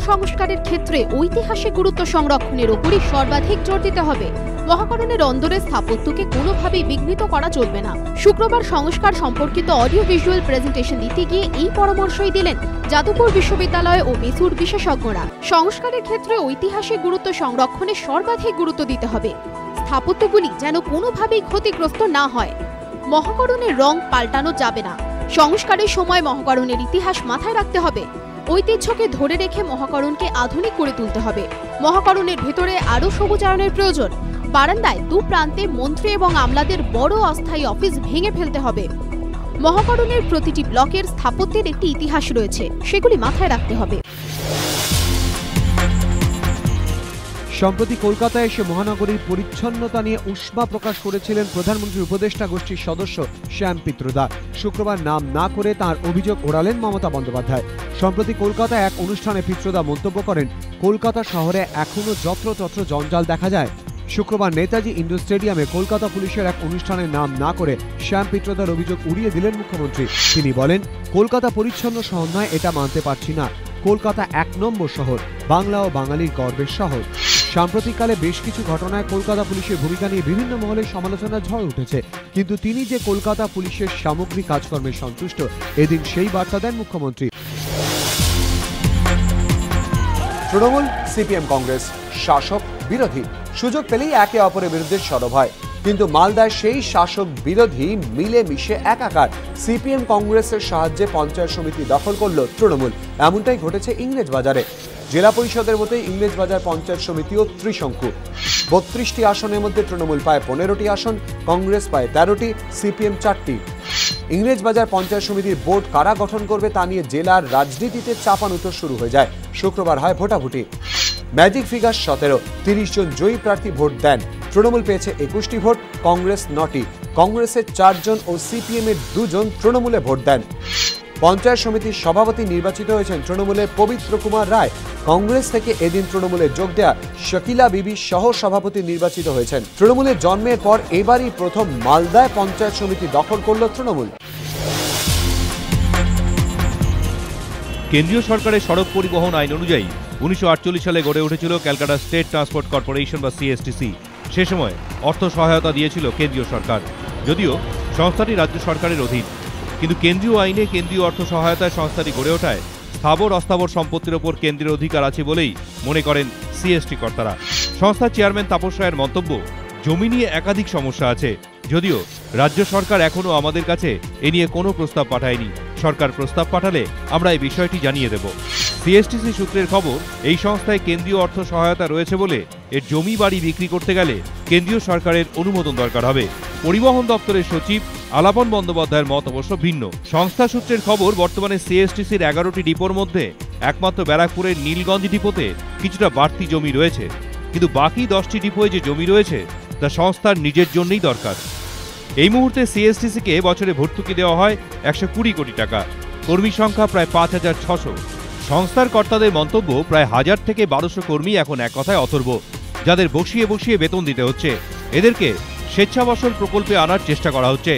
সংস্কারের ক্ষেত্রে ঐতিহাসিক গুরুত্ব সংরক্ষণের উপরই সর্বাধিক জোর দিতে হবে। মহাকরণের অন্দরের স্থাপত্যকে কোনোভাবেই বিঘ্নিত করা চলবে না। শুক্রবার সংস্কার সম্পর্কিত অডিও ভিজুয়াল প্রেজেন্টেশন দিতে গিয়ে এই পরামর্শই দিলেন যাদবপুর বিশ্ববিদ্যালয় ও বেসুর বিশেষজ্ঞরা। সংস্কারের ক্ষেত্রে ঐতিহাসিক গুরুত্ব সংরক্ষণে সর্বাধিক গুরুত্ব দিতে হবে। স্থাপত্যগুলি যেন কোনোভাবেই ক্ষতিগ্রস্ত না হয়। মহাকরণের রং পাল্টানো যাবে না। সংস্কারের সময় মহাকরণের ইতিহাস মাথায় রাখতে হবে। ঐতিহ্যকে ধরে রেখে মহাকরণকে আধুনিক করে তুলতে হবে। মহাকরণের ভেতরে আরও সবুজায়নের প্রয়োজন। বারান্দায় দু প্রান্তে মন্ত্রী এবং আমলাদের বড় অস্থায়ী অফিস ভেঙে ফেলতে হবে। মহাকরণের প্রতিটি ব্লকের স্থাপত্যের একটি ইতিহাস রয়েছে, সেগুলি মাথায় রাখতে হবে। সম্প্রতি কলকাতায় এসে মহানগরীর পরিচ্ছন্নতা নিয়ে উষ্মা প্রকাশ করেছিলেন প্রধানমন্ত্রীর উপদেষ্টা গোষ্ঠীর সদস্য শ্যাম পিত্রদা। শুক্রবার নাম না করে তাঁর অভিযোগ ওড়ালেন মমতা বন্দ্যোপাধ্যায়। সম্প্রতি কলকাতায় এক অনুষ্ঠানে পিত্রদা মন্তব্য করেন, কলকাতা শহরে এখনো যত্রতত্র জঞ্জাল দেখা যায়। শুক্রবার নেতাজি ইন্ডোর স্টেডিয়ামে কলকাতা পুলিশের এক অনুষ্ঠানে নাম না করে শ্যাম পিত্রদার অভিযোগ উড়িয়ে দিলেন মুখ্যমন্ত্রী। তিনি বলেন, কলকাতা পরিচ্ছন্ন শহর নয়, এটা মানতে পারছি না। কলকাতা ১ নম্বর শহর, বাংলা ও বাঙালির গর্বের শহর। সাম্প্রতিককালে বেশ কিছু ঘটনায় কলকাতা পুলিশের ভূমিকা নিয়ে বিভিন্ন মহলে সমালোচনার ঝড় উঠেছে, কিন্তু তিনি যে কলকাতা পুলিশের সামগ্রিক কাজকর্মে সন্তুষ্ট, এদিন সেই বার্তা দেন মুখ্যমন্ত্রী। তৃণমূল, সিপিএম, কংগ্রেস শাসক বিরোধী সুযোগ পেলেই একে অপরের বিরুদ্ধে সরব হয়, কিন্তু মালদায় সেই শাসক বিরোধী মিলে মিশে একাকার। সিপিএম কংগ্রেসের সাহায্যে পঞ্চায়েত সমিতি দখল করল তৃণমূল। এমনটাই ঘটেছে ইংরেজবাজারে। জেলা পরিষদের মতোই ইংরেজবাজার পঞ্চায়েত সমিতিও ত্রিশঙ্কু। ৩২টি আসনের মধ্যে তৃণমূল পায় ১৫টি আসন, কংগ্রেস পায় ১৩টি, সিপিএম ৪টি। ইংরেজবাজার পঞ্চায়েত সমিতির বোর্ড কারা গঠন করবে তা নিয়ে জেলার রাজনীতিতে চাপানুতর শুরু হয়ে যায়। শুক্রবার হয় ভোটাভুটি। ম্যাজিক ফিগার ১৭, ৩০ জন জয়ী প্রার্থী ভোট দেন। তৃণমূল পেয়েছে ২১টি ভোট, কংগ্রেস ৯টি। কংগ্রেসের ৪ জন ও সিপিএম এর ২ জন তৃণমূলে ভোট দেন। পঞ্চায়েত সমিতির সভাপতি নির্বাচিত হয়েছেন তৃণমূলের পবিত্র কুমার রায়। কংগ্রেস থেকে এদিন তৃণমূলে যোগ দেয়া শকিলা বিবি সহ সভাপতি নির্বাচিত হয়েছেন। তৃণমূলের জন্মের পর এবারই প্রথম মালদায় পঞ্চায়েত সমিতি দখল করল তৃণমূল। কেন্দ্রীয় সরকারের সড়ক পরিবহন আইন অনুযায়ী ১৯৪৮ সালে গড়ে উঠেছিল ক্যালকাটা স্টেট ট্রান্সপোর্ট কর্পোরেশন বা সিএসটিসি। সে সময় অর্থ সহায়তা দিয়েছিল কেন্দ্রীয় সরকার, যদিও সংস্থাটি রাজ্য সরকারের অধীন। কিন্তু কেন্দ্রীয় আইনে কেন্দ্রীয় অর্থ সহায়তায় সংস্থাটি গড়ে ওঠায় স্থাবর অস্থাবর সম্পত্তির ওপর কেন্দ্রের অধিকার আছে বলেই মনে করেন সিএসটি কর্তারা। সংস্থার চেয়ারম্যান তাপস রায়ের মন্তব্য, জমি নিয়ে একাধিক সমস্যা আছে, যদিও রাজ্য সরকার এখনও আমাদের কাছে এ নিয়ে কোনো প্রস্তাব পাঠায়নি। সরকার প্রস্তাব পাঠালে আমরা এই বিষয়টি জানিয়ে দেব। সিএসটিসি সূত্রের খবর, এই সংস্থায় কেন্দ্রীয় অর্থ সহায়তা রয়েছে বলে এর জমি বাড়ি বিক্রি করতে গেলে কেন্দ্রীয় সরকারের অনুমোদন দরকার হবে। পরিবহন দপ্তরের সচিব আলাপন বন্দ্যোপাধ্যায়ের মত অবশ্য ভিন্ন। সংস্থা সূত্রের খবর, বর্তমানে সিএসটিসির ১১টি ডিপোর মধ্যে একমাত্র ব্যারাকপুরের নীলগঞ্জ ডিপোতে কিছুটা বাড়তি জমি রয়েছে, কিন্তু বাকি 10টি ডিপোয় যে জমি রয়েছে তা সংস্থার নিজের জন্যই দরকার। এই মুহূর্তে সিএসটিসিকে বছরে ভর্তুকি দেওয়া হয় ১২০ কোটি টাকা। কর্মী সংখ্যা প্রায় ৫,৬০০। সংস্থার কর্তাদের মন্তব্য, প্রায় ১,০০০ থেকে ১,২০০ কর্মী এখন এক কথায় অথর্ব, যাদের বসিয়ে বসিয়ে বেতন দিতে হচ্ছে। এদেরকে স্বেচ্ছাবসর প্রকল্পে আনার চেষ্টা করা হচ্ছে।